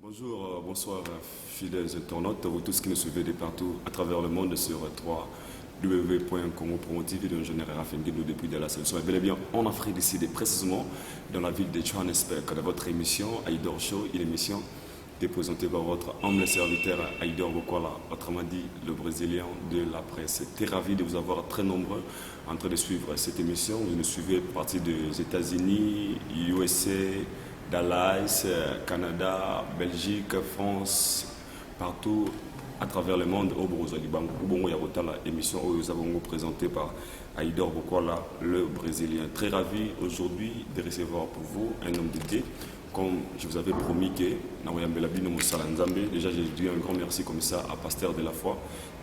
Bonjour, bonsoir fidèles internautes, vous tous qui nous suivez de partout à travers le monde sur www.congo.tv de général Fengendo depuis de la solution. Et bel et bien en Afrique d'ici, précisément dans la ville de Johannesburg, dans votre émission Aïdor Show, une émission déprésentée par votre humble serviteur Aïdor Bokwala, autrement dit le Brésilien de la presse. Très ravi de vous avoir très nombreux en train de suivre cette émission. Vous nous suivez à partir des États-Unis, USA, Dallas, Canada, Belgique, France, partout à travers le monde. Au Bongo Yarotala, émission où nous avons présenté par Aïdor Bokwala, le Brésilien. Très ravi aujourd'hui de recevoir pour vous un homme dédié. Comme je vous avais promis que déjà j'ai dit un grand merci comme ça à Pasteur de la foi.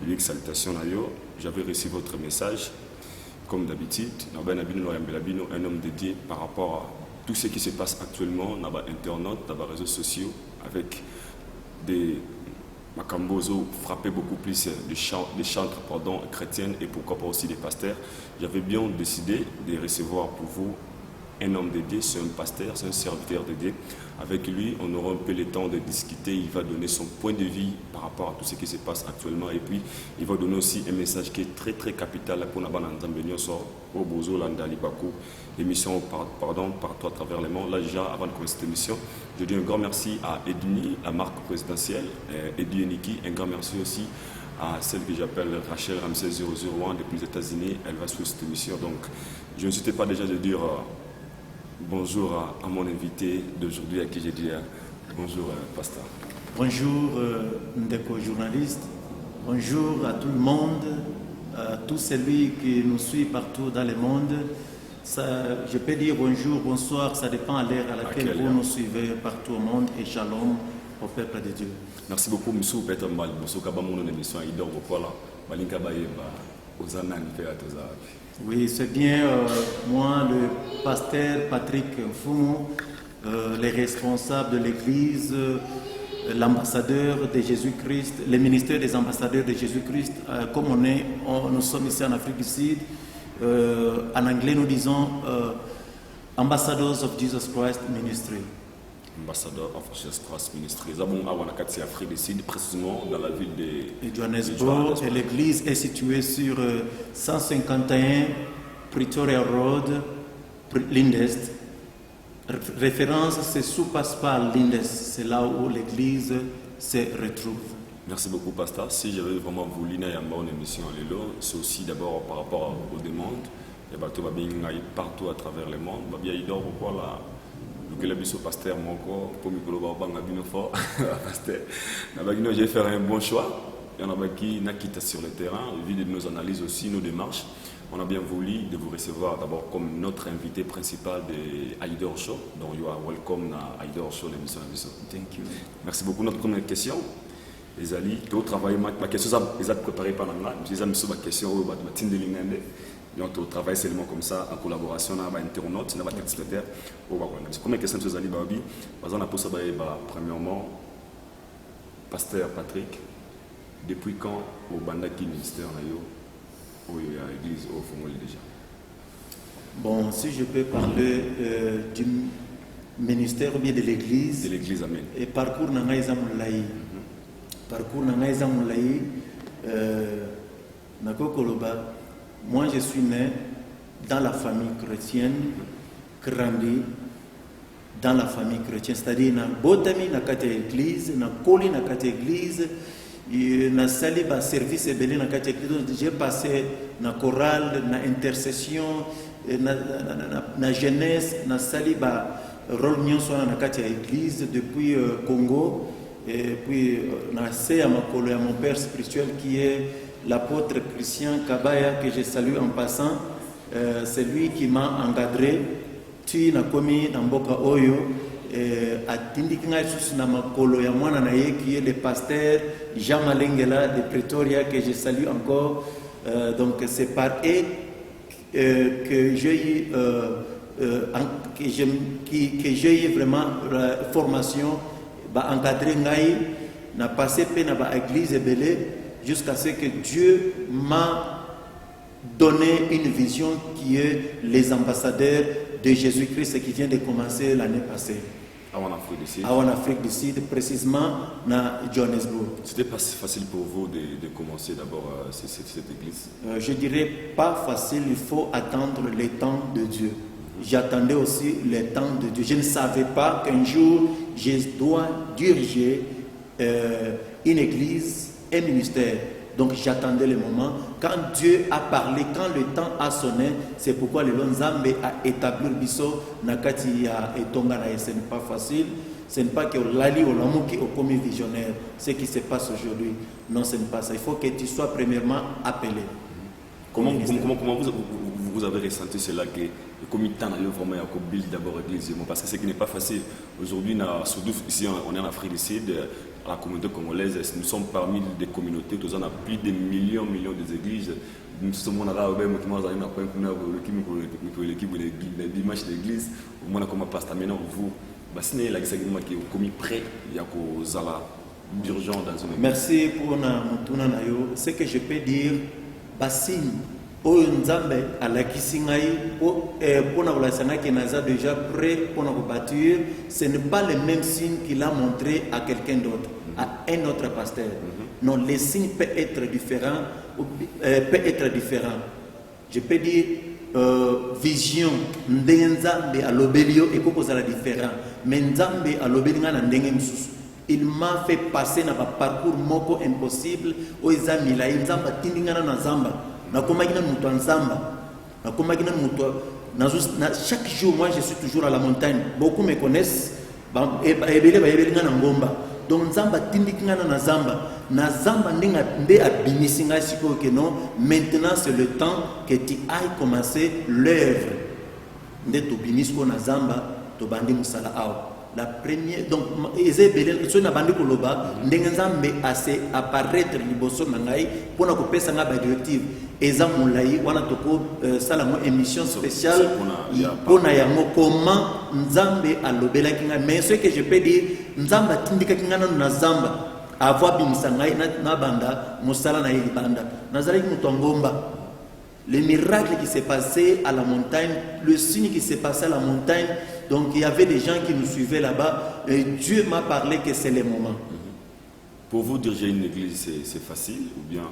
Lui, salutations Nayo. J'avais reçu votre message. Comme d'habitude, un homme dédié par rapport à tout ce qui se passe actuellement dans Internet, dans les réseaux sociaux, avec des macambozo frappés beaucoup plus des chantres chrétiennes et pourquoi pas aussi des pasteurs. J'avais bien décidé de recevoir pour vous un homme dédié, c'est un pasteur, c'est un serviteur dédié. Avec lui, on aura un peu le temps de discuter. Il va donner son point de vue par rapport à tout ce qui se passe actuellement. Et puis, il va donner aussi un message qui est très très capital pour nous. L'émission partout à travers le monde. Là, déjà, avant de commencer cette émission, je dis un grand merci à Eduni, la marque présidentielle, Edu Niki. Un grand merci aussi à celle que j'appelle Rachel Ramsey 001 depuis les États-Unis. Elle va suivre cette émission. Donc, je ne souhaitais pas déjà de dire bonjour à mon invité d'aujourd'hui à qui j'ai dit bonjour, pasteur. Bonjour, Ndeko journaliste. Bonjour à tout le monde, à tous celui qui nous suit partout dans le monde. Ça, je peux dire bonjour, bonsoir, ça dépend à l'heure à laquelle vous nous suivez partout au monde, et shalom au peuple de Dieu. Merci beaucoup, M. Peter Mal. Oui, c'est bien moi, le pasteur Patrick Mfumu, les responsables de l'Église, l'ambassadeur de Jésus-Christ, le ministère des ambassadeurs de Jésus-Christ. Comme nous sommes ici en Afrique du Sud, en anglais nous disons Ambassadors of Jesus Christ Ministry. Ambassadeur of Jesus Christ Ministry. Nous avons Afrique du Sud, précisément dans la ville de Johannesburg. Et l'église est située sur 151 Pretoria Road, Lindest. Référence, c'est sous Passpal Lindest. C'est là où l'église se retrouve. Merci beaucoup, pasteur. Si j'avais vraiment voulu une émission à l'élo, c'est aussi d'abord par rapport aux demandes. Il y a partout à travers le monde. Il y a pasteur j'ai fait un bon choix. Il y en a qui quitté sur le terrain, vu de nos analyses aussi, nos démarches. On a bien voulu de vous recevoir d'abord comme notre invité principal de Aïdor Show. Donc, you are welcome à Aïdor Show, l'émission. Thank you. Merci beaucoup. Notre première question. Les alliés, tu travailles ma question, ils ont préparé par l'anglais. Je disais, ma question, donc, on travaille seulement comme ça, en collaboration avec l'internaute, avec les téléspectateurs. Combien de questions tu as dit, Babi? Premièrement, pasteur Patrick, depuis quand au Bandaki ministère au l'église au Fongoli déjà? Bon, si je peux parler du ministère ou bien de l'église. De l'église, amen. Et parcours Nangaïza Moulaï. Parcours Nangaïza Moulaï. Nakokoloba. Moi, je suis né dans la famille chrétienne, grandi dans la famille chrétienne, c'est-à-dire dans Botami, dans la église, dans Koli, dans la église, dans Saliba service et dans la église. J'ai passé dans la chorale, dans l'intercession, dans la jeunesse, dans Saliba, rôle dans la église depuis Congo, et puis dans mon père spirituel qui est l'apôtre Christian Kabaya, que je salue en passant. C'est lui qui m'a encadré. Tu n'as commis dans Boka Oyo, à Tindikinga Susunamakolo Yamwana qui est le pasteur Jean Malengela de Pretoria, que je salue encore. Donc c'est par eux que j'ai eu vraiment la formation, encadré Ngaï, n'a passé peine à l'église Belé, jusqu'à ce que Dieu m'a donné une vision qui est les ambassadeurs de Jésus-Christ qui vient de commencer l'année passée. en Afrique du Sud. En Afrique du Sud, précisément à Johannesburg. C'était pas facile pour vous de commencer d'abord cette église? Je dirais pas facile, il faut attendre le temps de Dieu. J'attendais aussi le temps de Dieu. Je ne savais pas qu'un jour, je dois diriger une église, un ministère. Donc j'attendais le moment. Quand Dieu a parlé, quand le temps a sonné, c'est pourquoi le Nzambe a établi le biso nakati ya etonga na. Ce n'est pas facile. Ce n'est pas que l'ali ou l'amour qui est commis visionnaire. Ce qui se passe aujourd'hui. Non, ce n'est pas ça. Il faut que tu sois premièrement appelé. Comment vous avez ressenti cela que le comité n'a vraiment build d'abord l'église? Parce que ce qui n'est pas facile. Aujourd'hui, surtout ici, on est en Afrique du Sud, la communauté congolaise, nous sommes parmi des communautés, nous avons plus de millions d'églises. Nous sommes là, l'équipe de dimanche d'église, au moins comme pasteur maintenant, vous, c'est la commis prêt, il y a d'urgent dans une église. Merci pour ce que je peux dire, Bassine. Oyo Nzambe alakisi ngai pona kolasana ke naza déjà prêt pour nous bâtir, ce n'est pas le même signe qu'il a montré à quelqu'un d'autre, à un autre pasteur. Non, les signes peuvent être différents, Je peux dire vision Nzambe alobelio et kokozala différent, mais Nzambe alobeli nga na ndenge msusu. Il m'a fait passer dans un parcours moko impossible o ezamila Nzamba tindingana na Nzamba. Chaque jour, moi je suis toujours à la montagne. Beaucoup me connaissent. Donc, Nzamba tindikingana na Zamba. Na Zamba nde abimisinga siko que non. Maintenant, c'est le temps que tu ailles commencer l'œuvre. Nde to bimisko na Zamba, to bandi musala ao. La première, donc, ce n'a pas dit que Nzambe a fait apparaître liboso nangai pour na kopesa nga ba directive. Eza moulayi wana toko salamo émission spéciale pour na yango comment Nzambe alobela kinga. Mais ce que je peux dire, Nzamba tindika kinga na Zamba avoir bimisa ngai na banda musala na yeli banda. Nazali mutongomba. Le miracle qui s'est passé à la montagne, le signe qui s'est passé à la montagne. Donc il y avait des gens qui nous suivaient là-bas et Dieu m'a parlé que c'est le moment. Pour vous, diriger une église, c'est facile ou bien?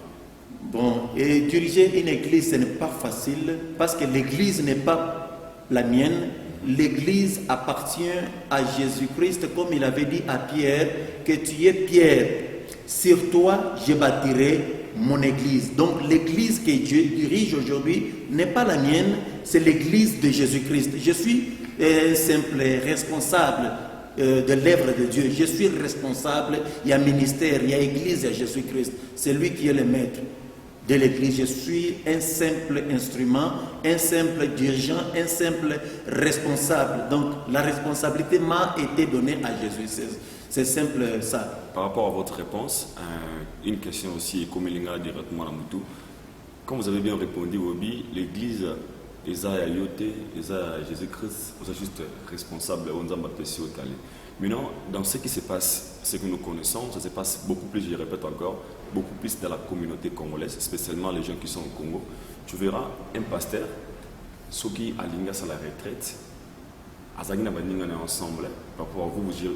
Bon, et diriger une église, ce n'est pas facile parce que l'église n'est pas la mienne. L'église appartient à Jésus-Christ, comme il avait dit à Pierre, que tu es Pierre. Sur toi, je bâtirai mon église. Donc l'église que Dieu dirige aujourd'hui n'est pas la mienne, c'est l'église de Jésus-Christ. Je suis un simple responsable de l'œuvre de Dieu. Je suis responsable, il y a ministère, il y a église, il y a Jésus-Christ. C'est lui qui est le maître de l'église. Je suis un simple instrument, un simple dirigeant, un simple responsable. Donc la responsabilité m'a été donnée à Jésus. C'est simple ça. Par rapport à votre réponse, une question aussi, comme il y a directement à Moutou. Quand vous avez bien répondu, Obi, l'église, Esa Yote, Esa Jésus-Christ, vous êtes juste responsable, on a apprécié au Calais. Maintenant, dans ce qui se passe, ce que nous connaissons, ça se passe beaucoup plus, je répète encore, beaucoup plus dans la communauté congolaise, spécialement les gens qui sont au Congo. Tu verras un pasteur, ceux qui alignent à la retraite, Azagina Baninga est ensemble. Parfois,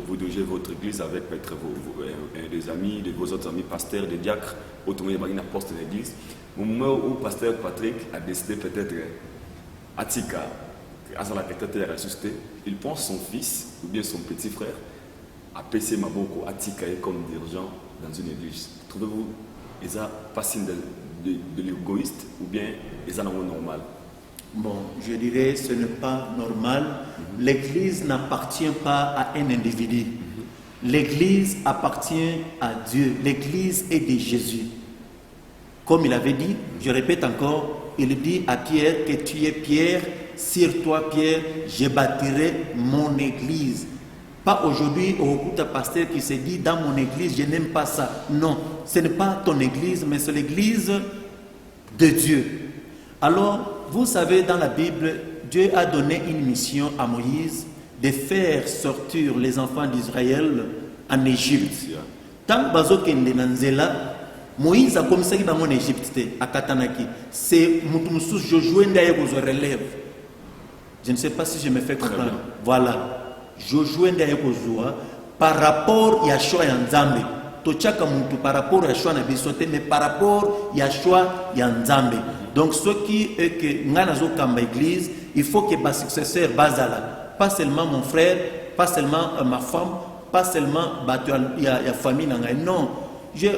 vous dirigez votre église avec peut-être des amis, vos autres amis pasteurs, des diacres, autrement, Bagina poste l'église. Au moment où pasteur Patrick a décidé peut-être Atika, à la retraite, il a ressuscité, il pense son fils ou bien son petit frère à PC Maboko, Atika comme dirigeant dans une église. Trouvez-vous, ils ont pas signe de l'égoïste ou bien ils ont un normal? Bon, je dirais ce n'est pas normal. L'église n'appartient pas à un individu. L'église appartient à Dieu. L'église est de Jésus. Comme il avait dit, je répète encore, il dit à Pierre que tu es Pierre, sur toi Pierre, je bâtirai mon église. Pas aujourd'hui au pasteur qui se dit dans mon église, je n'aime pas ça. Non, ce n'est pas ton église, mais c'est l'église de Dieu. Alors, vous savez, dans la Bible, Dieu a donné une mission à Moïse de faire sortir les enfants d'Israël en Égypte. Tant que Moïse a commencé en Égypte, à Katanaki. C'est Josué qui relève. Je ne sais pas si je me fais comprendre. Voilà. Josué nde ayekozwa par rapport ya choix ya Nzambe. Tochaka muntu par rapport ya choix na biso te, mais par rapport ya choix ya Nzambe. Donc ce qui est que ngana zo kamba église, il faut que ba successeur bazala, pas seulement mon frère, pas seulement ma femme, pas seulement bato ya famille na ngai. Non, je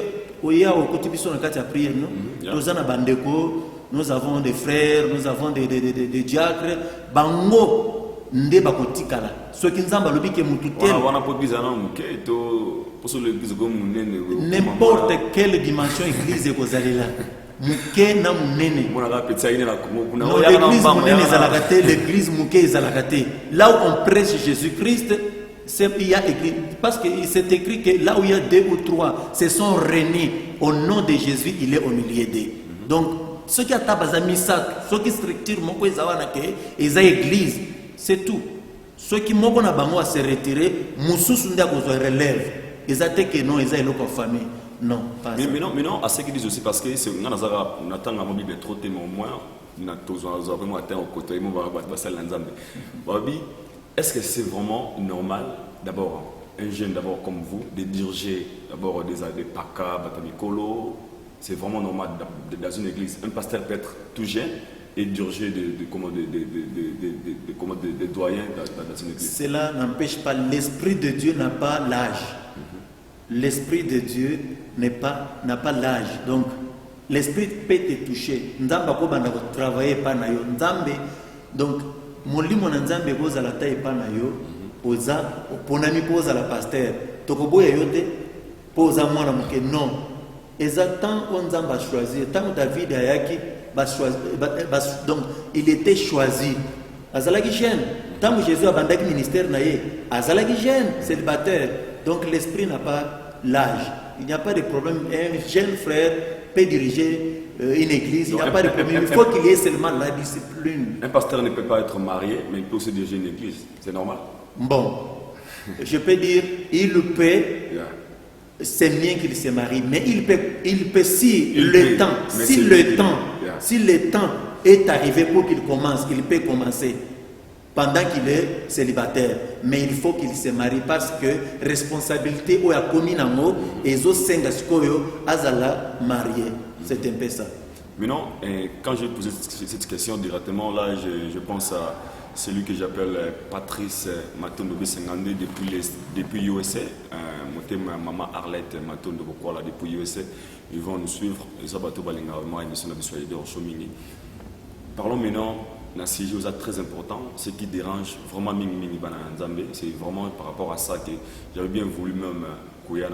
oya au côté biso na kati ya prière, non? Nous avons bandeko, nous avons des frères, nous avons des diacres, bango nde bakotikala. Ce qui nzamba lobi ke mutu tel. N'importe quelle dimension église ekozalila. Muke na munene. Non, l'église munene ezalakate, l'église muke ezalakate. Là où on prêche Jésus-Christ, il y a écrit, parce que c'est écrit que là où il y a 2 ou 3 se sont réunis au nom de Jésus, il est au milieu d'eux. Donc, ceux qui ont tabazami ça, ceux qui structurent mon pays ils ont église, c'est tout. Ceux qui m'ont à se retirer, Moussou Sunda relève. Ils ont dit que non, ils ont une famille. Non, pas ça. Mais non, à ce qu'ils disent aussi, parce que c'est on attend la Bible trop tellement moins, on a vraiment atteint au côté, est-ce que c'est vraiment normal, d'abord, un jeune d'abord comme vous, de diriger d'abord des PACA, Batamikolo? C'est vraiment normal dans une église. Un pasteur peut être tout jeune et diriger des doyens dans une église. Cela n'empêche pas, l'Esprit de Dieu n'a pas l'âge. L'Esprit de Dieu n'a pas l'âge. Donc, l'Esprit peut te toucher. Nzamba ko banda ko travailler pa na yo. Nzambe, donc, molimo na Nzambe boza la taille pa na yo, oza, ponami poza la pasteur. Tokoboya yote, poza mwana muke, non. Exactement, on a choisi. Tant que David Ayaki, donc il était choisi. Azalaki jeune. Tant que Jésus a abandonné le ministère, Azalaki jeune, célibataire. Donc l'esprit n'a pas l'âge. Il n'y a pas de problème. Un jeune frère peut diriger une église. Il n'y a pas de problème. Il faut qu'il y ait seulement la discipline. Un pasteur ne peut pas être marié, mais il peut aussi diriger une église. C'est normal. Bon, je peux dire, il le peut. Yeah. C'est bien qu'il se marie, mais il peut si le temps est arrivé pour qu'il commence, il peut commencer pendant qu'il est célibataire. Mais il faut qu'il se marie parce que responsabilité ou la commune en haut et aux azala marié. C'est un peu ça. Mais non, quand j'ai posé cette question directement, là, je pense à celui que j'appelle Patrice Matondo Sengande depuis USA. Maman Arlette Matondo Bokwala depuis USA. Ils vont nous suivre. Parlons maintenant d'un sujet très important, ce qui dérange vraiment Nzambe. C'est vraiment par rapport à ça que j'avais bien voulu même Koya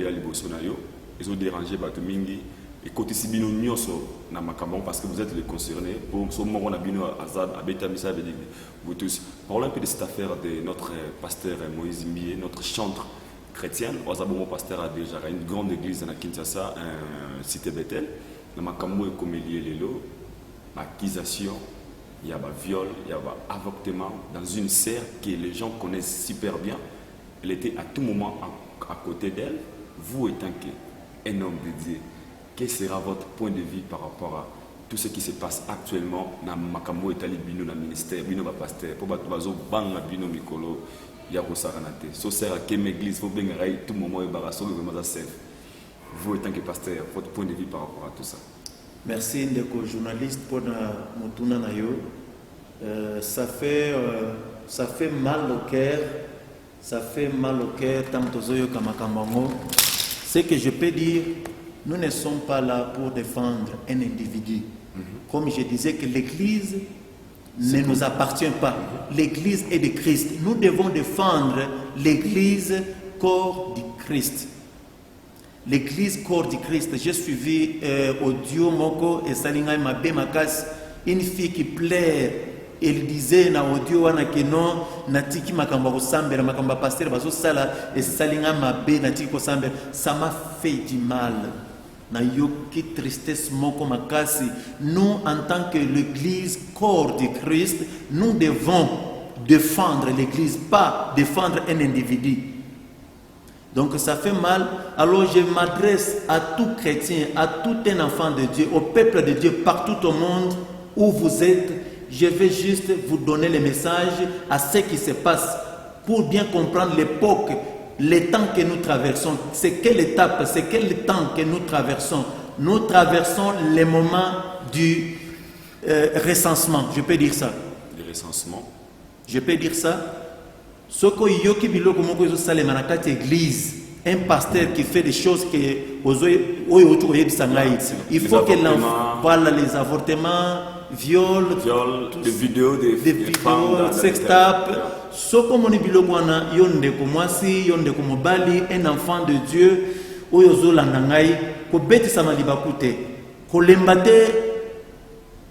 Libosonayo. Ils ont dérangé Batomingi. Et côté Sibino Nyoso na Makamon parce que vous êtes les concernés pour ce moment on a bino Azad Abeta Misa vous tous. Parlons un peu de cette affaire de notre pasteur Moïse Mbié, notre chantre chrétien. Ozabomo pasteur a déjà une grande église dans Kinshasa, cité Bethel. Na Makamon et comme lié lelo, accusation, il y a viol, il y a avortement dans une sœur que les gens connaissent super bien. Elle était à tout moment à côté d'elle. Vous étant qu'un homme de Dieu, quel sera votre point de vue par rapport à tout ce qui se passe actuellement dans Makambo Italie, Bino, dans le ministère, Bino, dans le pasteur, pour bazo banga Bino Mikolo, Yako Saranate. So sert à quelle église, faut bien tout moment et barasso, vraiment ça vous étant que pasteur, votre point de vue par rapport à tout ça. Merci Ndeko journaliste pour Mutuna Nayo. Ça fait mal au cœur. Ça fait mal au cœur tant que Kamakambango. Ce que je peux dire, nous ne sommes pas là pour défendre un individu. Comme je disais que l'Église ne nous appartient pas. L'Église est de Christ. Nous devons défendre l'Église corps du Christ. L'église corps du Christ. J'ai suivi audio Moko et Salinga Mabe Makas, une fille qui plaire. Elle disait na audio wana que non natiki makamba ko sambera makamba pasteur bazo sala et Salinga Mabe natiki ko sambera. Ça m'a fait du mal. Na yoki tristesse Moko Makasi. Nous en tant que l'église corps du Christ, nous devons défendre l'église, pas défendre un individu. Donc ça fait mal. Alors je m'adresse à tout chrétien, à tout un enfant de Dieu, au peuple de Dieu partout au monde où vous êtes. Je vais juste vous donner le message à ce qui se passe. pour bien comprendre l'époque, les temps que nous traversons. C'est quelle étape, c'est quel temps que nous traversons. Nous traversons les moments du recensement, je peux dire ça. Le recensement. Je peux dire ça. Ce que yoki biloko moko ezo salema na kati église, un pasteur qui fait des choses que il faut que l'enfant, voilà, les avortements, viol, des vidéos, des femmes, sextape. Ce que mon biloko wana yonde ko mwasi, yonde ko mobali, un enfant de Dieu, oyozo landangai, ko beti sama libakute, ko lembate,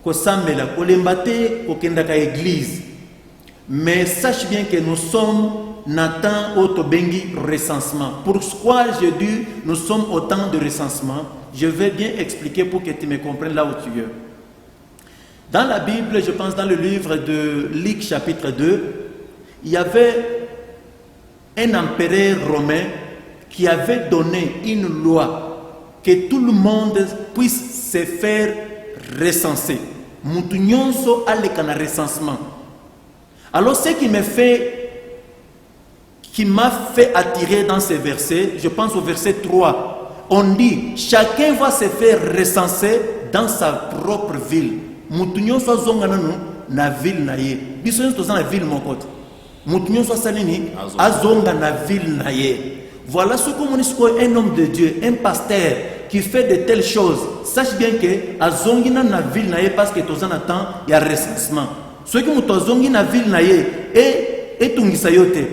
ko sambela, ko lembate, ko kendaka église. Mais sache bien que nous sommes Nathan Otobengi recensement. Pourquoi je dis nous sommes au temps de recensement? Je vais bien expliquer pour que tu me comprennes là où tu es. Dans la Bible, je pense dans le livre de Luc chapitre 2, il y avait un empereur romain qui avait donné une loi que tout le monde puisse se faire recenser. Mutu nyonso aleka na recensement. Alors ce qui m'a fait attirer dans ces versets, je pense au verset 3, on dit, chacun va se faire recenser dans sa propre ville. Mutunyo so zonga nanu na ville na ye. Biso nyo tozana ville mokote. Mutunyo so salini azonga na ville na ye. Voilà ce que mon isco un homme de Dieu, un pasteur qui fait de telles choses. Sache bien que azongina na ville na ye parce que tozana temps il y a recensement. Ceux qui mutozongi na ville na ye et tungisa yote.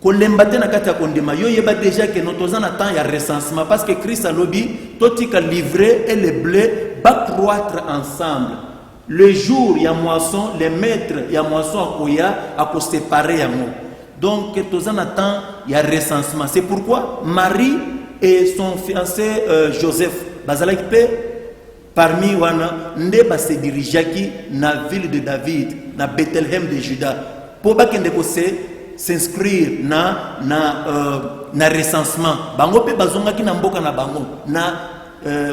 Kolembate na kati ya kondima yo yeba déjà que notre attend ya recensement parce que Christ a lobby totika livrer et le blé va croître ensemble. Le jour il y a moisson, les maîtres il y a moisson à koya à ko séparer ya mo. Donc tozan attend il y a recensement. C'est pourquoi Marie et son fiancé Joseph bazalaki pe parmi wana nde ba se dirigeaki na ville de David, na Bethléem de Juda. Pour ba kende ko s'inscrire na recensement. Bango pe bazonga ki na mboka na bango na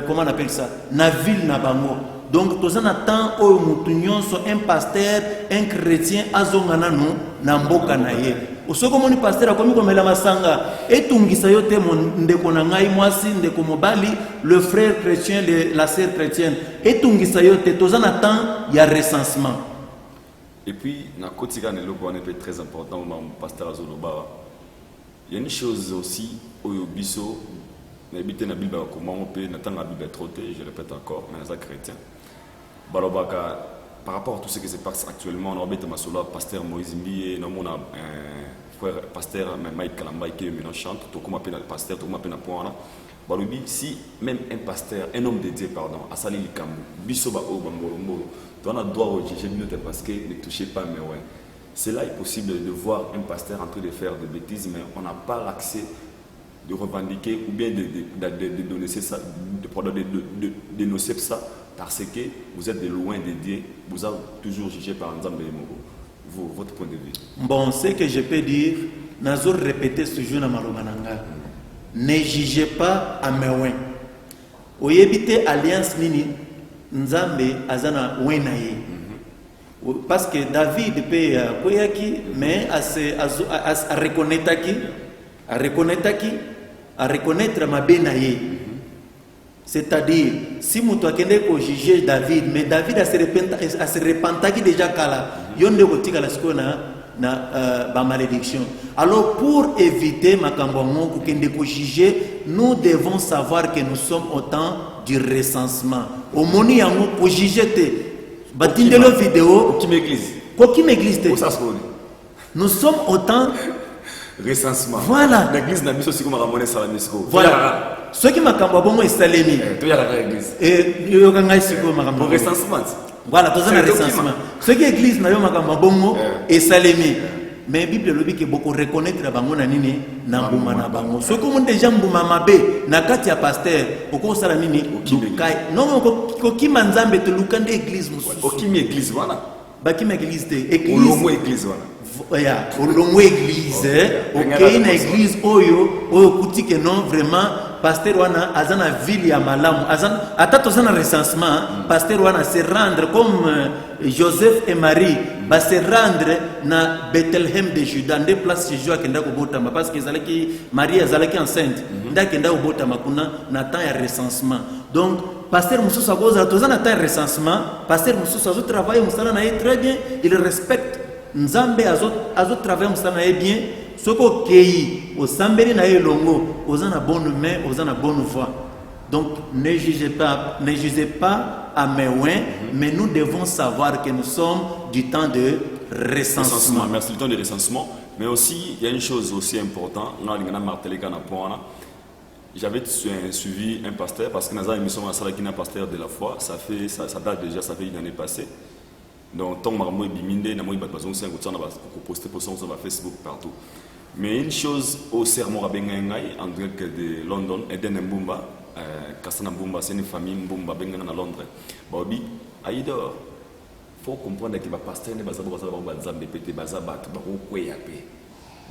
comment on appelle ça? Na ville na bango. Donc tozana temps oyo mutu nyonso un pasteur, un chrétien azonga nanu na mboka na ye. Osoko moni pasteur akomi komela masanga etungisa yo te ndeko na ngai mwasi ndeko mobali, le frère chrétien, la sœur chrétienne etungisa yo te tozana temps ya recensement. Et puis, dans le quotidien, c'est très important, mon pasteur Azoloba. Il y a une chose aussi, au Bisso, dans la Bible, comment on peut, dans la Bible trottée, je répète encore, mais dans les chrétiens. Par rapport à tout ce qui se passe actuellement, on a un pasteur Moïse Mbié, on a un frère pasteur Mike Kalamba qui maintenant chante, tout comme appelle le pasteur, tout comme appelle le point. Si même un pasteur, un homme de Dieu, pardon, a sali l'ikamu, Bisso ba o bambolombo. On a droit au juger mieux parce que ne touchez pas, mais ouais. Cela est possible de voir un pasteur en train de faire des bêtises, mais on n'a pas l'accès de revendiquer ou bien de dénoncer ça, de dénoncer ça, parce que vous êtes de loin de Dieu, vous avez toujours jugé par exemple votre point de vue. Bon, ce que je peux dire, Nazor répéter ce jour dans Maromananga. Ne jugez pas à Meouin. Oyebite alliance nini. Nzambe azana wenaye parce que David peut koyaki mais à reconnaître ma benaye, c'est-à-dire si mutu akende ko juger David mais David a se repentaki déjà kala yonde kotika la skona na ba malédiction. Alors pour éviter makambo ngoko kende ko juger, nous devons savoir que nous sommes au temps du recensement. Au moni yango pour juger te batindelo vidéo qui m'église te nous sommes au temps recensement. Voilà l'église na biso siko makamone salamisco. Voilà ceux qui makambo bongo esalemi to ya la église et yo kanga siko makambo recensement. Voilà tous un recensement ceux qui église na yo makambo bongo esalemi. Mais la Bible dit que beaucoup reconnaître bango na nini na mbuma na bango. Ce que mon déjà mbuma mabe na kati ya pasteur oko sala nini lukai. Non ko ki manzambe te lukande église mususu. Okimi église voilà. Ba ki église te église. Olongo église voilà. Ya olongo église. OK na église oyo kuti que non vraiment pasteur wana azana ville ya malamu azana atatu sana recensement pasteur wana se rendre comme Joseph et Marie va se rendre na Bethlehem de Juda, des places chez Joa kenda kobotama parce que Marie est enceinte. Nda kenda kobotama kuna na temps ya recensement. Donc pasteur Moussou Sagoza tous na temps ya recensement, pasteur Moussou Sagoza travaille musala na très bien, il respecte Nzambe azot travaille musala na bien. Soko kei au sambeli na elongo, aux en a bonne main, aux en a bonne voix. Donc ne jugez pas à mes ouins, mais nous devons savoir que nous sommes du temps de recensement. Merci, le temps de recensement. Mais aussi, il y a une chose aussi importante. J'avais suivi un pasteur parce que nous avons une émission à pasteur de la foi. Ça date déjà, ça fait une année passée. Donc, tant que je suis posté pour sur Facebook partout. Mais une chose au sermon en direct de London, Eden Mbumba, Kassana Mbumba, c'est une famille Mbumba à Londres. Bobby, Aïdor, il faut comprendre que les pasteurs ne sont pas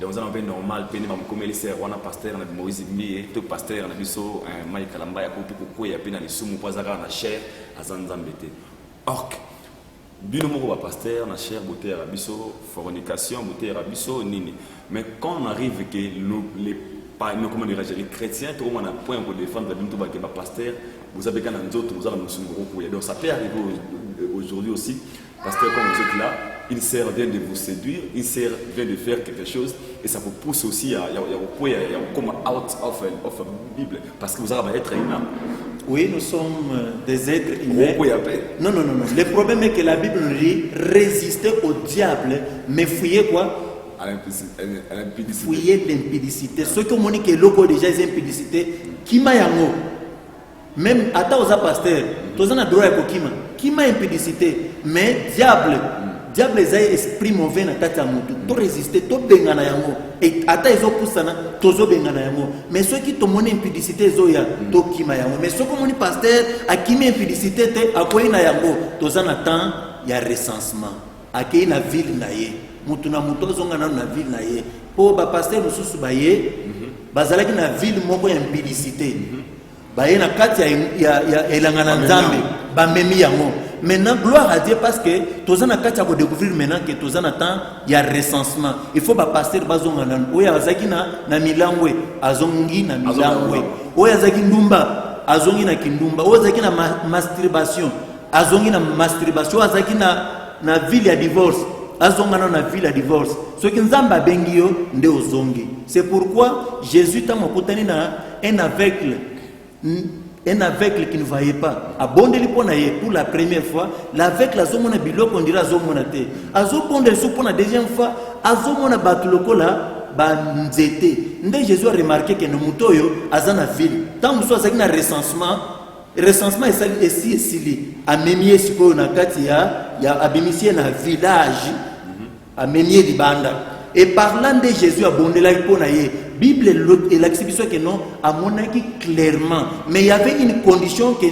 donc, nous avons normal, comme les sœurs, on a pasteur, on a Moïse Mie, tout pasteur, on a biso, Mike Kalamba, il y a des soumou, pas à chair, à Zanzambete. Or, bino moko ba pasteur na cher beauté arabiso fornication beauté arabiso nini mais quand on arrive que les chrétiens tout le monde a point pour défendre bino to ba pasteur vous avez quand d'autres nous avons nous donc ça peut arriver aujourd'hui aussi pasteur comme vous êtes là une sœur vient de vous séduire une sœur vient de faire quelque chose et ça vous pousse aussi à comme out of Bible parce que vous allez être humain. Oui, nous sommes des êtres humains. Non. Le problème est que la Bible nous dit résister au diable, mais fouiller quoi? Fouiller l'impudicité. Ceux qui ont dit que l'eau déjà est impudicité, qui m'a yango? Même à ta aux pasteurs, tous en a droit à Kima. Qui m'a impudicité? Mais diable les a esprit mauvais na tata mutu. To résister, to bengana yango. Et ata ezo poussana, tozo bengana yango. Mais ceux qui t'ont monné impudicité zoya, to kima yango. Mais ceux qui ont dit pasteur, a kimi impudicité te, a quoi na yango. Tozan attend, il y a recensement. A qui na ville na ye. Mutu na mutu zonga na ville na ye. Po ba pasteur mususu ba ye, bazalaki na ville moko impudicité. Ba ye na kati ya elangana nzambe, ba memi yango. Maintenant, gloire à Dieu parce que tous en a découvrir maintenant que tous en a temps il y a recensement. Il faut pas passer bazonganan. Oya azaki na milangwe, azongi na milangwe. Oya azaki ndumba, azongi na kindumba. Oya azaki na masturbation, azongi na masturbation. Oya azaki na ville ya divorce, azongana na ville ya divorce. Ce qui nzamba bengio nde ozongi. C'est pourquoi Jésus t'a mokutani na un aveugle qui ne voyait pas. Abondeli pour la première fois, l'aveugle a zomona biloko on dira zomona te. Azopondeli pour la deuxième fois, azomona batuloko la ba nzete. Nde Jésus a remarqué que no mutoyo azana ville. Tant muso azaki na recensement esi esili. Amemie siko na kati ya abimisie na village. Amemie di banda. Et parlant de Jésus abondela pour na ye. Bible et l'exhibition que non a monaki clairement, mais il y avait une condition que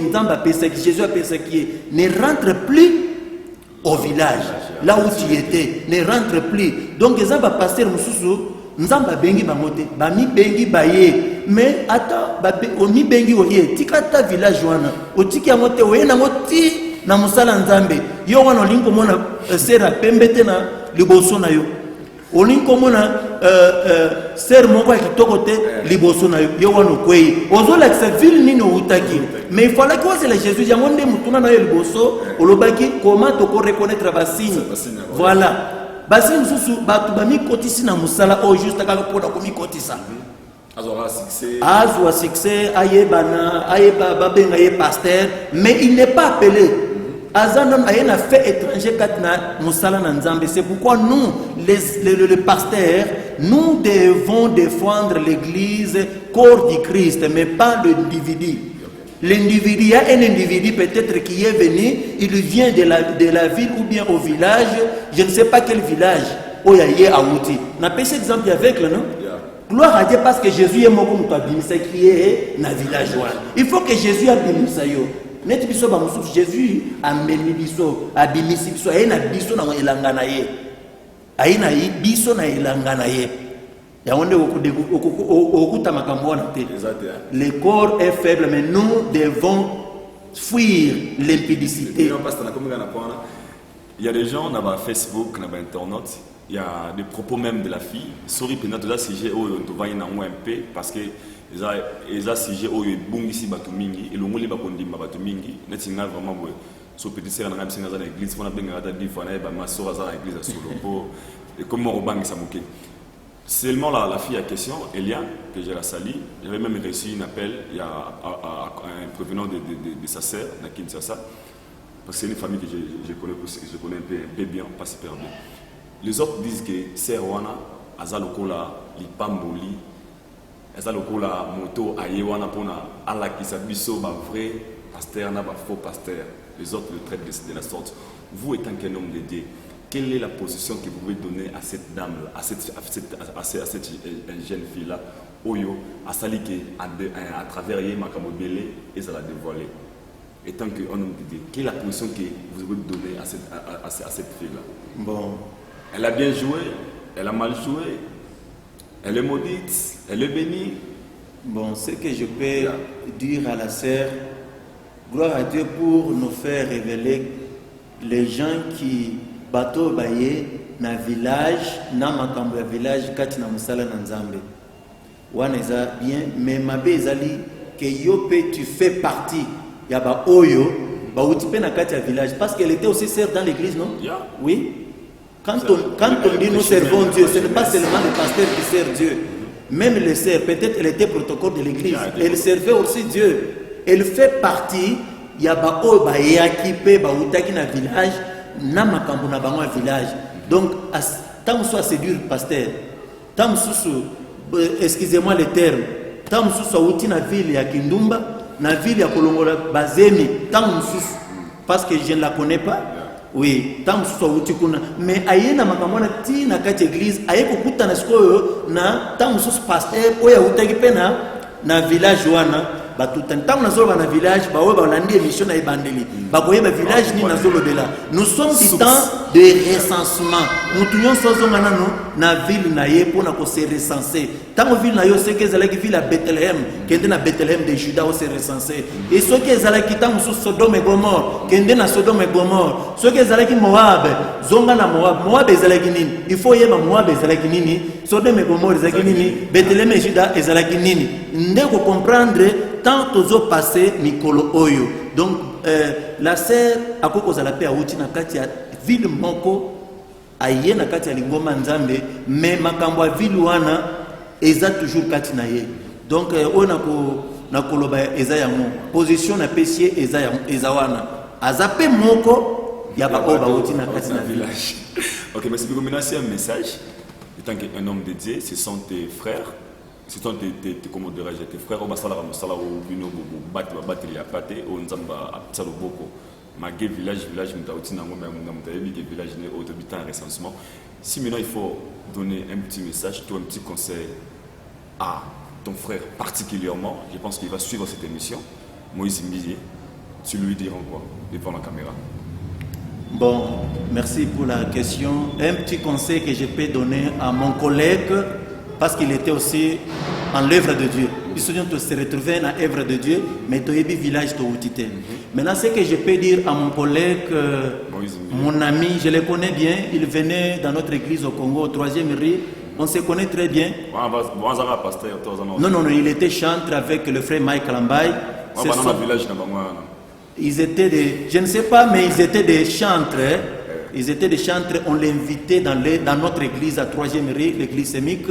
Jésus a persécuté. Ne rentre plus au village, là où tu étais, ne rentre plus. Donc les gens va passer mususu, nzamba bengi bamote, bami bengi baye, mais attends, omi bengi oye, tikata village wana, otiki amote oye na moti na musala nzambe, yo wana linko mona sera pembete na liboso na yo. Olinko mona ser moko kitoko te liboso na yo wano kwei ozola que ville nino utaki mais il fallait que c'est le Jésus yango nde mutuna na yo liboso olobaki comment to ko reconnaître basini voilà basini susu batu bami kotisi na musala o juste kaka pona komi kotisa azwa succès ayeba babenga ye pasteur mais il n'est pas appelé. Azandon a un fait étranger katna musala na nzambe. C'est pourquoi nous, les pasteurs, nous devons défendre l'église, corps du Christ, mais pas l'individu. L'individu, il y a un individu peut-être qui est venu, il vient de la ville ou bien au village, je ne sais pas quel village, où il y a Aouti. On a pris cet exemple avec le nom. Gloire à Dieu parce que Jésus est mort comme toi, qui est dans le village. Il faut que Jésus a béni ça. Net biso ba musufu Jésus ameni biso abimisi biso ayena biso na elangana ye ayina biso na elangana ye ya onde okuta makambo na te. Le corps est faible mais nous devons fuir l'impudicité. Il y a des gens, on a Facebook, on a Internet, il y a des propos même de la fille. Sorry, peut-être que sujet où on va y en MP parce que les sujet où il bungi si batu mingi et le mot les bakondi batu mingi. N'est-ce pas vraiment so petit sœur na ngam dans l'église, on a bien regardé des fois na ba masora dans l'église solo et comment on bangi samuke. Seulement la fille à question, Elia, que j'ai la sali, j'avais même reçu un appel il y a un provenant de sa sœur, de Kinshasa. Parce que c'est une famille que je connais un peu bien, pas super bien. Les autres disent que c'est Rwana, Azalokola, Lipamboli, Azalokola, Moto, Ayewana, Pona, Allah qui s'abisso, vrai pasteur, n'a pas faux pasteur. Les autres le traitent de la sorte. Vous étant qu'un homme de Dieu, quelle est la position que vous pouvez donner à cette dame, à cette jeune fille-là, Oyo, à Salike, à travers Yémakamo Bélé, et ça l'a dévoilé? Étant qu'un homme de Dieu, quelle est la position que vous pouvez donner à cette fille-là? Bon. Elle a bien joué, elle a mal joué, elle est maudite, elle est bénie. Bon, ce que je peux dire à la sœur, gloire à Dieu pour nous faire révéler les gens qui bateau baye na village, na makambo ya village, kati na musala na nzambe. Wana eza bien, mais mabe ezali que yo pe tu fais partie. Il y a ba oyo, ba utipe na kati ya village, parce qu'elle était aussi sœur dans l'église, non? Yeah. Oui. Quand on dit nous servons Dieu, ce n'est pas seulement le pasteur qui sert Dieu. Même les sœurs, peut-être elle était protocole de l'église, elle servait aussi Dieu. Elle fait partie, il y a ba oyo ba yakipe, ba utaki na village, na makambo na bango village. Donc, tant soit séduire pasteur, tant excusez-moi le terme, tant soit outi na ville ya Kindumba, na ville ya Kolongola Bazemi, tant parce que je ne la connais pas. Oui, tant soit outi kuna, mais aye na makambo na ti na kati église, aye kokuta na sikoyo na tant soit pasteur oya utaki pena na village wana. Tant na village, émission na ebandeli. Village ni na zolobela. Nous sommes du temps de recensement. Nous tuons sozongana na ville na ye pour na ko se recenser. Tant ville na yo c'est que zalaki ville à Bethléem, kende na Bethléem de Juda o se recenser. Et ce que zalaki tant sous Sodome et Gomorrhe, kende na Sodome et Gomorrhe. Ce que zalaki Moab, zonga na Moab, Moab ezalaki nini? Il faut yeba Moab ezalaki nini? Sodome et Gomorrhe ezalaki nini? Bethléem et Juda ezalaki nini? Ndeko comprendre tant aux passé Mikolo Oyo. Donc la sœur a cause à la paix à Outi na kati ya ville moko aye na kati ya lingoma nzambe mais makambo ya ville wana eza toujours kati na ye. Donc on na koloba eza ya mo position na pesier eza wana azape moko ya ba oba Outi na kati na village. OK, merci beaucoup. Maintenant c'est un message étant qu'un homme de Dieu, ce sont tes frères. C'est ton comment dirais-je tes frères au basala au bino battre ya pate au nzamba abtsalo boko magé village mutauti na ngomba mutayebi que village né autobitant recensement. Si maintenant il faut donner un petit message, toi un petit conseil à ton frère particulièrement, je pense qu'il va suivre cette émission, Moïse Mbié, tu lui diras quoi devant la caméra? Bon, merci pour la question. Un petit conseil que je peux donner à mon collègue parce qu'il était aussi en l'œuvre de Dieu. Ils se retrouver dans l'œuvre de Dieu, mais dans le village de Outité. Maintenant, ce que je peux dire à mon collègue, mon ami, je le connais bien, il venait dans notre église au Congo, au 3e rue, on se connaît très bien. Non, il était chantre avec le frère Mike Lambaye. Ils étaient des, je ne sais pas, mais ils étaient des chantres. Ils étaient des chantres, on l'invitait dans notre église à 3e rue, l'église sémique.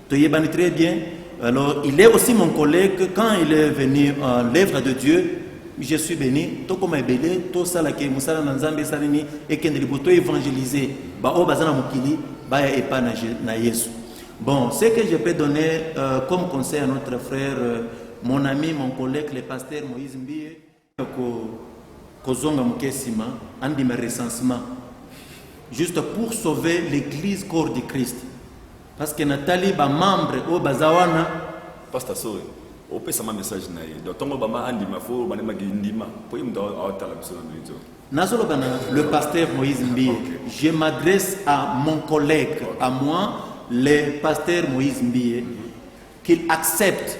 Très bien. Alors, il est aussi mon collègue. Quand il est venu en l'œuvre de Dieu, je suis béni. Tout comme belé, tout ça là qui musala nanzambe salini et qui est évangélisé. Ba o bazana mukili, ba ya epa na Yesu. Bon, ce que je peux donner comme conseil à notre frère, mon ami, mon collègue, le pasteur Moïse Mbié, kozonga mukesima, andi me recensement, juste pour sauver l'église corps de Christ. Parce que Nathalie ba membre au bazawana pasteur Sori au peut ça message na ye donc tongo bama andi mafo banema gindima po yimda awatala biso na biso nazolo bana le pasteur Moïse Mbié. Je m'adresse à mon collègue, à moi, le pasteur Moïse Mbié, qu'il accepte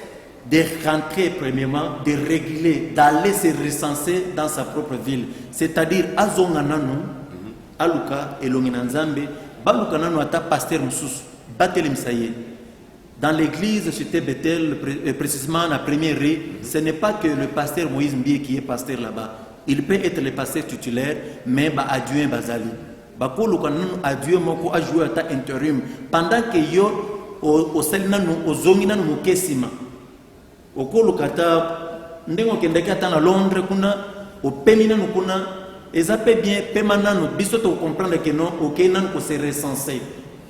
de rentrer premièrement, de réguler, d'aller se recenser dans sa propre ville, c'est-à-dire à Zongananu, aluka elongina nzambe baluka nano ata pasteur mususu batelemisa ye. Dans l'église c'était Bethel, précisément la première rue, ce n'est pas que le pasteur Moïse Mbie qui est pasteur là-bas. Il peut être le pasteur titulaire, mais ba adjoint bazali. Ba koluka nano adjoint moko a joué ata intérim pendant que yo au selina no ozongina no mukesima. Okoluka ta ndengo kendeki ata na Londres kuna opemina no kuna ezape bien pemana no biso to comprendre que non OK nan ko se recenser.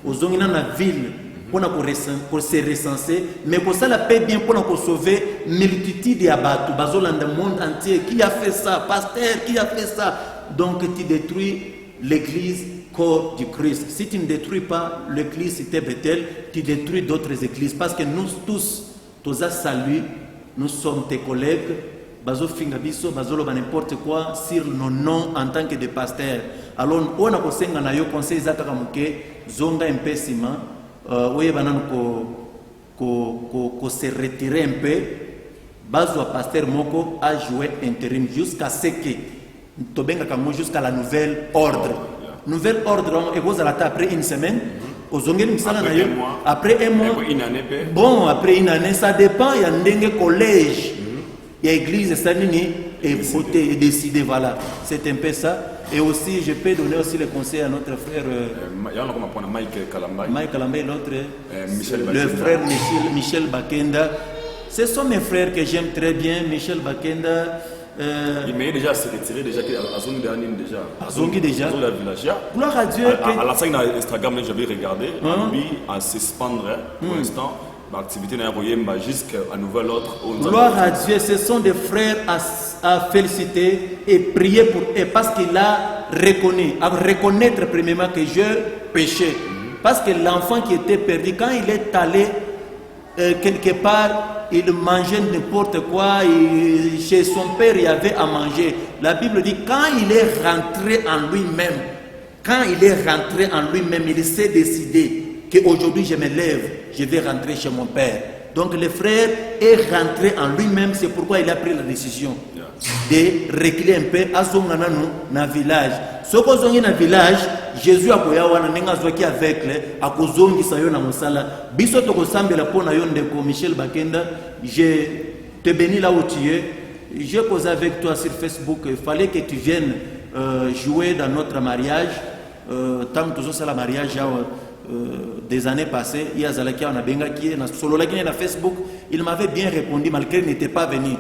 Ozongina na ville pour se recenser, mais pour ça la paix bien pour sauver multitude à Batou, dans le monde entier. Qui a fait ça? Pasteur, qui a fait ça? Donc tu détruis l'église corps du Christ. Si tu ne détruis pas l'église cité Bethel, tu détruis d'autres églises. Parce que nous tous salut, nous sommes tes collègues. Bazo fingabiso, bazolo ba n'importe quoi sur nos noms en tant que des pasteurs. Alors on a kosenga na yo conseil zakaka muke zonga impessima. Oui, ko se retirer un peu. Bazo pasteur Moko a joué intérim jusqu'à ce que Tobenga Kamo jusqu'à la nouvelle ordre. Nouvelle ordre, et vous allez après une semaine. Après un mois. Bon, après une année, ça dépend. Il y a un collège, il y a l'église, ça et voter et décider. Voilà, c'est un peu ça. Et aussi, je peux donner aussi le conseil à notre frère Mike Kalambay, l'autre, le frère Michel Bakenda. Ce sont mes frères que j'aime très bien, Michel Bakenda. Il m'a déjà se retiré, déjà à Zongi déjà. À Zongi déjà. Gloire à Dieu. À la scène Instagram, j'avais regardé, lui à se suspendre pour l'instant. L'activité n'a pas jusqu'à nouvel ordre. Gloire à Dieu, ce sont des frères à féliciter et prier pour eux parce qu'il a reconnu, à reconnaître premièrement que je péchais. Parce que l'enfant qui était perdu, quand il est allé quelque part, il mangeait n'importe quoi, et chez son père il y avait à manger. La Bible dit quand il est rentré en lui-même, il s'est décidé qu'aujourd'hui je me lève, je vais rentrer chez mon père. Donc le frère est rentré en lui-même, c'est pourquoi il a pris la décision de reculer un peu à son dans village. Ce qu'on a dans village, Jésus a dit avec lui, à cause de na mosala. Biso to kosambe la pona yonde ko Michel Bakenda, je te bénis là où tu es. Je cause avec toi sur Facebook, il fallait que tu viennes jouer dans notre mariage. Tant que tout ça le mariage des années passées, il y a Zalaki on a bengaki na solo la na Facebook, il m'avait bien répondu malgré qu'il n'était pas venu.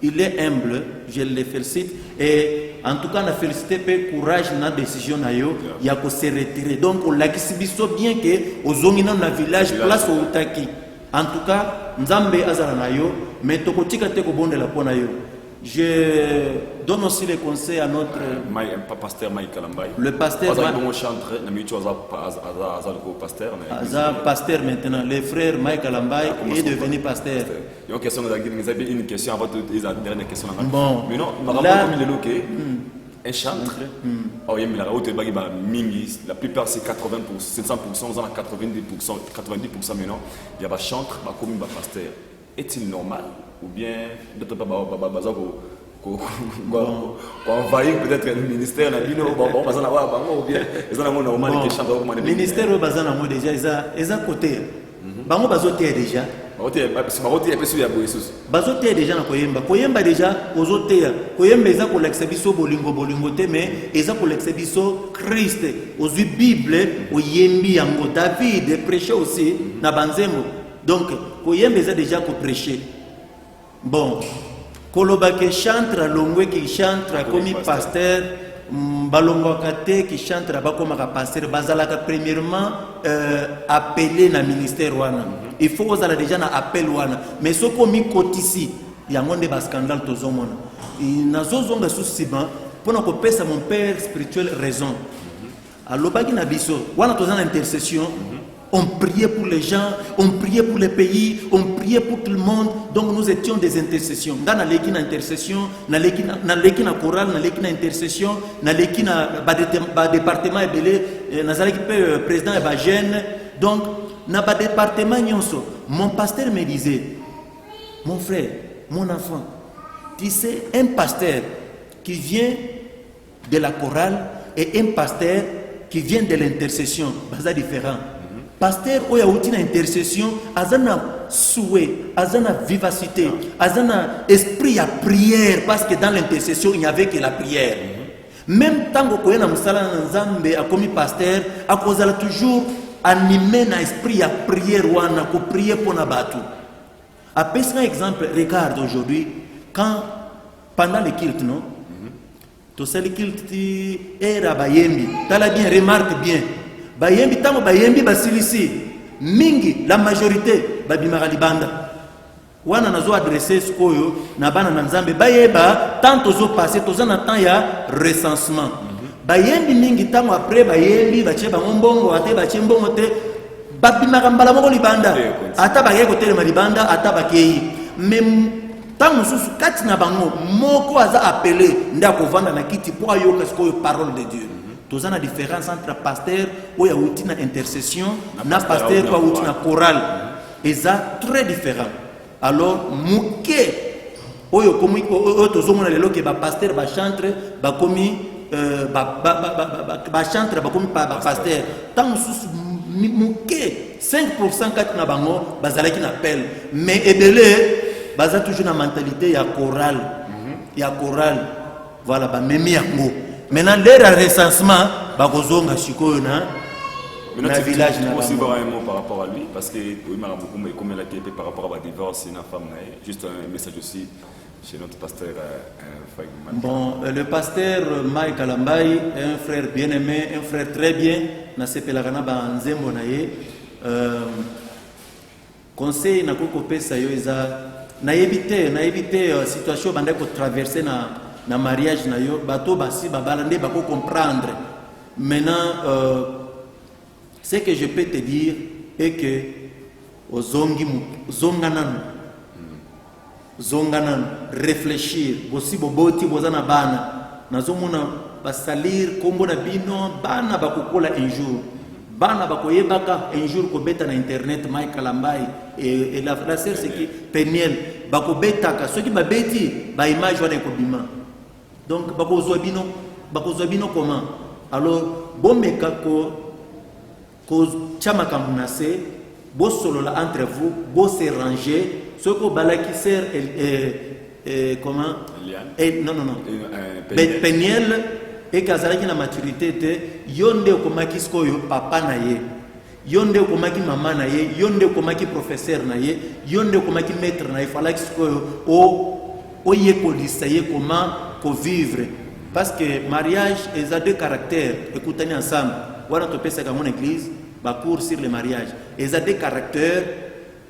Il est humble, je le félicite et en tout cas on a félicité peu courage dans la décision na yo, il y a que se retirer. Donc on l'a biso bien que aux zongina na village place au Utaki. En tout cas, Nzambe azala na yo, mais tokotika te ko bonde la pona yo. Je donne aussi les conseils à notre pasteur Mike Kalambay. Le pasteur pasteur maintenant. Le frère Mike Kalambay est devenu pasteur. Une question avant la dernière question. Bon, mais non, un chantre. La plupart c'est 80%, 100%, 90%, mais non, il y a un chantre, comme un pasteur. Est-il normal ou bien d'autres qu'on envahir peut-être le ministère ou bien le ministère au déjà ils ont côté bango bazoté déjà bazoté déjà na koyemba déjà ozoté koyemba eza ko l'exhibition bolingo te mais eza ko l'exhibition Christ ozui Bible oyembi yango David prêchait aussi na banzembo. Donc, koyembe eza déjà ko prêcher. Bon, koloba ke chantre longwe qui chante comme pasteur, balongo kate qui chante ba comme pasteur, bazalaka premièrement appelé na ministère wana. Il faut ozala déjà na appel wana. Mais ce komi kotisi, ya ngonde ba scandale tozomona. Nazozonga susiba pona ko pesa mon père spirituel raison. Alobaki na biso, wana tozana intercession. On priait pour les gens, on priait pour les pays, on priait pour tout le monde. Donc nous étions des intercessions. Dans la l'équipe intercession, dans l'équipe chorale, dans l'équipe intercession, dans l'équipe département ébélé, dans l'équipe président et jeune. Donc dans le département mon pasteur me disait, mon frère, mon enfant, tu sais un pasteur qui vient de la chorale, et un pasteur qui vient de l'intercession, c'est différent. Pasteur où il y a une intercession, azana souhait, azana vivacité, azana esprit à prière, parce que dans l'intercession il n'y avait que la prière. Même tant que vous musala nzambe a commis pasteur, a cause toujours animé na esprit à prière ou à prier pour nabatu. À un exemple, regarde aujourd'hui, quand pendant le culte, non, tout ça le culte era bayembi, t'as bien, remarque bien, bayembi tamo bayembi basilisi, mingi la majorité babimara libanda. Wana nazo adresser skoyo na bana na nzambe bayeba tant tozo passer toza na temps ya recensement. Bayembi mingi tamo après bayembi bache ba mbongo ate bache mbongo te babimara mbala moko libanda. Ata baye ko tele libanda ata bakei. Même tant mususu kati na bango moko aza appelé nda ko vanda na kiti pour ayoka skoyo parole de Dieu. Toza na différence entre pasteur ou ya outi na intercession na pasteur ou outi na chorale. Et ça très différent. Alors muke oyo komi oyo tozomona lelo ke ba pasteur ba chantre ba komi ba chantre ba komi ba pasteur tant sous muke 5% kati na bango bazalaki na appel mais ebele baza toujours na mentalité ya chorale voilà ba memi yango maintenant leur recensement ba kozonga sikoyo na maintenant, tu peux aussi voir un mot par rapport à lui, parce que oui, comme il a été par rapport à la divorce, une femme, juste un message aussi chez notre pasteur Faïman. Bon, le pasteur Mike Alambai est un frère bien aimé, un frère très bien. Na sepelakana ba nzembo na ye. Conseil na koko pesa yo eza na éviter situation bande ko traverser na mariage na yo bato basi babala nde bako comprendre. Maintenant ce que je peux te dire est que zonganan réfléchir aussi boboti bozana bana nazomona basalir kombo na bino bana bakokola un jour bana bakoyebaka un jour ko beta na internet Mike Alambai et la sœur c'est qui Peniel bakobetaka ceux qui babeti ba image wana ko bima donc bakozwa bino comment alors bomeka ko chama kamunase bo solola entre vous bo se ranger ce que balaki sert comment non Peniel et kazalaki na maturité te yonde komaki skoyo papa na ye yonde komaki mama na ye yonde komaki professeur na ye yonde komaki maître na ye falaki skoyo o ye polisa ye comment ko vivre parce que mariage est à deux caractères écoutez ensemble. Voilà tu peux ça comme une église, bah cours sur le mariage. Ils ont des caractères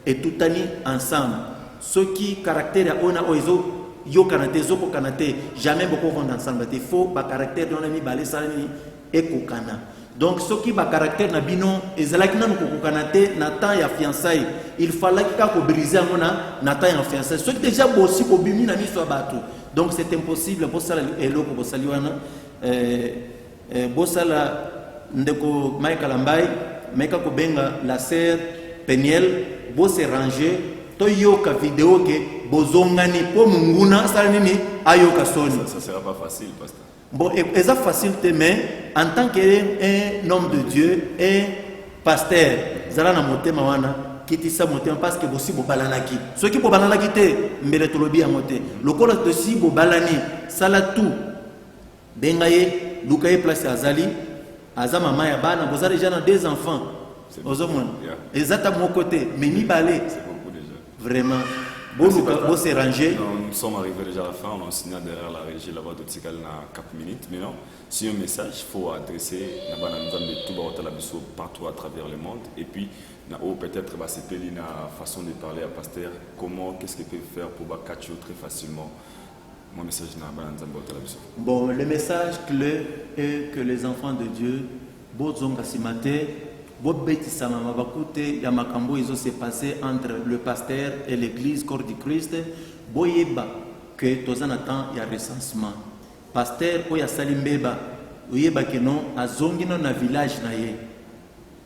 et tout ani ensemble. Ceux qui caractère on a oizo yo kanate zoko kanate jamais beaucoup vont ensemble. Il faut ba caractère on a mis balé salani et kokana. Donc ceux qui ba caractère na bino ils ont qui na kokanate na temps ya fiançailles. Il fallait que briser na temps ya fiançailles. Ceux qui déjà bossi ko bimi na miso bato. Donc c'est impossible pour ça elo ko saliwana bosala ndeko Mike Alambai meka ko benga la sœur Peniel bo se ranger to yoka vidéo ke bozongani po munguna sala nini ayoka soni ça sera pas facile pasteur bon c'est facile mais en tant qu'un homme de Dieu un pasteur zala na motema wana kitisa motema parce que bosi bo balanaki ceux qui bo balanaki te mbele tolobi ya moté lokola to si bo balani sala tout bengaye lukaye place azali Aza maman ya bana, vous avez déjà deux enfants. Exactement mon côté, mais ni balé. C'est beaucoup déjà. Vraiment. Vous s'est rangé. Nous sommes arrivés déjà à la fin, on a signé derrière la régie là-bas de Tikal na 4 minutes. Maintenant, si un message, il faut adresser partout à travers le monde. Et puis, peut-être c'est la façon de parler à pasteur. Comment, qu'est-ce qu'il peut faire pour catcher très facilement. Mon message bon, le message clé est que les enfants de Dieu, Bozonga Simate, Bobeti Samama Bakute, Yamakambo, ils ont s'est passé entre le pasteur et l'église, corps du Christ, Boyeba, que Tozanatan, il y a recensement. Pasteur, Oya Salimbeba, Oyeba que non, à Zongino na village naye.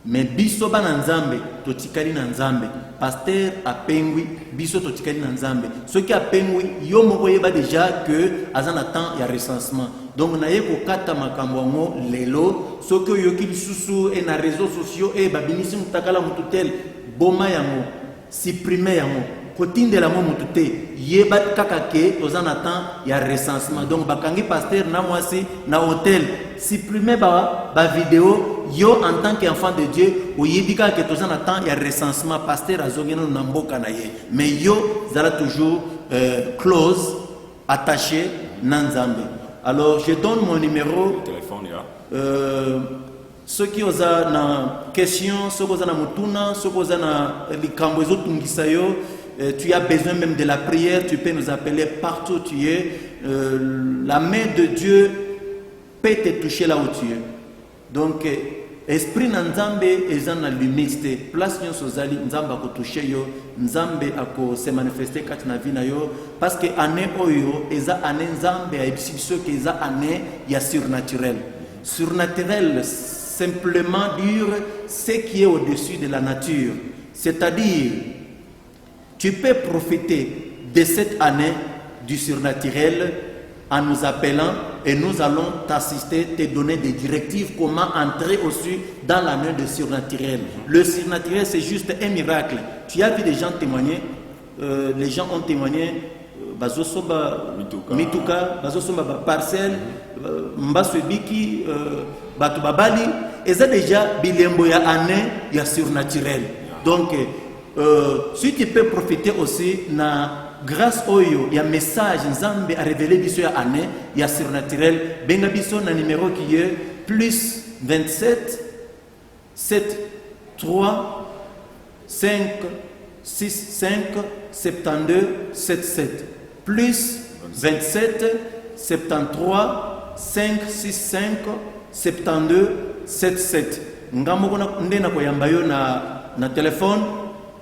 mais biso bana nzambe totikali na nzambe pasteur apengwi biso totikali na nzambe soki apengwi yo moko yeba déjà que aza na temps ya recensement donc na ye kokata makambo yango lelo soki oyoki lisusu e na réseaux sociaux e babimisi mutakala mutu tel boma yango supprimer yango kotindela yango mutu te yeba kaka ke toza na temps ya recensement donc bakangi pasteur na mwasi na hôtel supprimer ba vidéo yo en tant qu'enfant de Dieu oyebi kaka ke toza na temps ya recensement pasteur azongena na mboka na ye mais yo zala toujours close attaché na nzambe. Alors je donne mon numéro téléphone ya ceux qui ont na question ceux qui ont na mutuna ceux qui ont na likambo ezotungisa yo tu as besoin même de la prière, tu peux nous appeler partout où tu es. La main de Dieu peut te toucher là où tu es. Donc, esprit Nzambe est dans la limite. Place nous sozali Nzambe ako toucher yo, Nzambe ako se manifester kat na vie na yo parce que année oyo eza année Nzambe a expliqué que eza année ya surnaturel. Surnaturel simplement dire ce qui est au-dessus de la nature, c'est-à-dire tu peux profiter de cette année du surnaturel en nous appelant et nous allons t'assister, te donner des directives comment entrer aussi dans l'année du surnaturel. Le surnaturel, c'est juste un miracle. Tu as vu des gens témoigner, les gens ont témoigné, Bazosomba Mituka, Bazosomba Parcel, Mbaswebiki, Batubabali, et ça déjà, Bilembo ya année, il y a surnaturel. Donc, si tu peux profiter aussi grâce au il y a un message Nzambe a révélé biso ya année il y a surnaturel benga biso na numéro qui est plus 27 7 3 5 6 5 72 77 plus 27 73 5 6 5 72 77 ngamoko ndena ko yamba yo na téléphone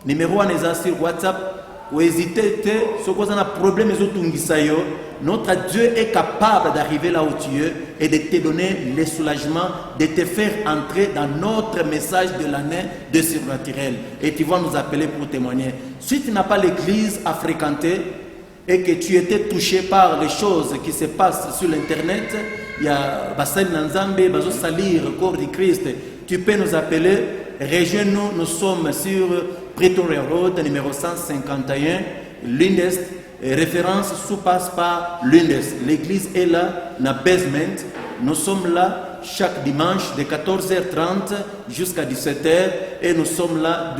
numéro 1 est sur WhatsApp. Ou hésiter, ce qu'on a un problème, notre Dieu est capable d'arriver là où tu es et de te donner le soulagement, de te faire entrer dans notre message de l'année de surnaturel. Et tu vas nous appeler pour témoigner. Si tu n'as pas l'église à fréquenter et que tu étais touché par les choses qui se passent sur l'internet, il y a Basal Nanzambe, Bazo Salir, corps du Christ, tu peux nous appeler. Rejoins-nous, nous sommes sur Pretoria Road, numéro 151, Lindest, référence sous-passe par Lindest. L'église est là, dans basement. Nous sommes là chaque dimanche de 14h30 jusqu'à 17h et nous sommes là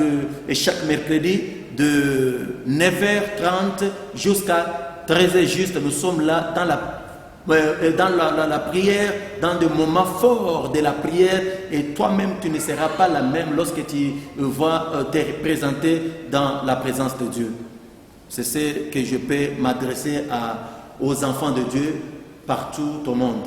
chaque mercredi de 9h30 jusqu'à 13h juste. Nous sommes là dans la prière, dans des moments forts de la prière, et toi-même tu ne seras pas la même lorsque tu vas te présenter dans la présence de Dieu. C'est ce que je peux m'adresser aux enfants de Dieu partout au monde.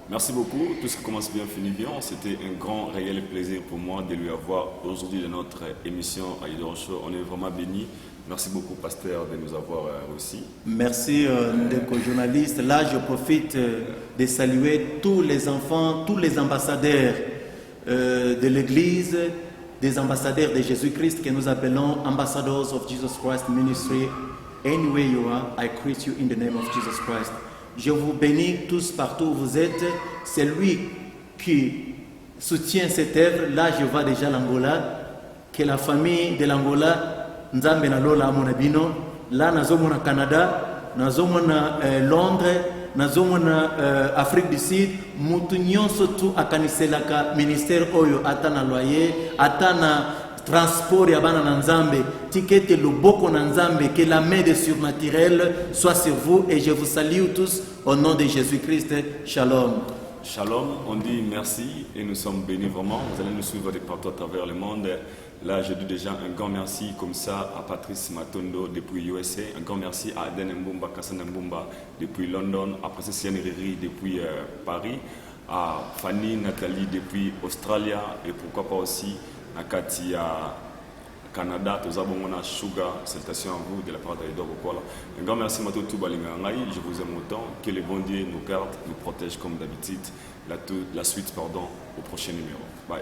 Merci beaucoup. Tout ce qui commence bien finit bien. C'était un grand, réel plaisir pour moi de lui avoir aujourd'hui dans notre émission Aïdor Show. On est vraiment bénis. Merci beaucoup, pasteur, de nous avoir aussi. Merci, Ndeko journaliste. Là, je profite de saluer tous les enfants, tous les ambassadeurs de l'Église, des ambassadeurs de Jésus-Christ que nous appelons Ambassadors of Jesus Christ Ministry. Anywhere you are, I greet you in the name of Jesus Christ. Je vous bénis tous partout où vous êtes. C'est lui qui soutient cette œuvre. Là, je vois déjà l'Angola, que la famille de l'Angola, Nzambe na lola amona bino, là nazomona Canada, nazomona Londres, nazomona Afrique du Sud, mutu nyonso tu akaniselaka ministère oyo atana loyer, atana transport ya bana na Nzambe, tikete loboko na Nzambe, que la main de surnaturel soit sur vous et je vous salue tous au nom de Jésus-Christ. Shalom. Shalom, on dit merci et nous sommes bénis vraiment. Vous allez nous suivre de partout à travers le monde. Là, je dis déjà un grand merci comme ça à Patrice Matondo depuis USA, un grand merci à Aden Mbumba, Kassan Mbumba depuis London, à Princesse Yann Riri depuis Paris, à Fanny Nathalie depuis Australie et pourquoi pas aussi à Katia Canada, tous abonnés Sugar, salutations à vous de la part d'Aïdor Bokola. Un grand merci à tout Balingangaï, je vous aime autant, que le bon Dieu nous garde, nous protège comme d'habitude. La suite, au prochain numéro. Bye.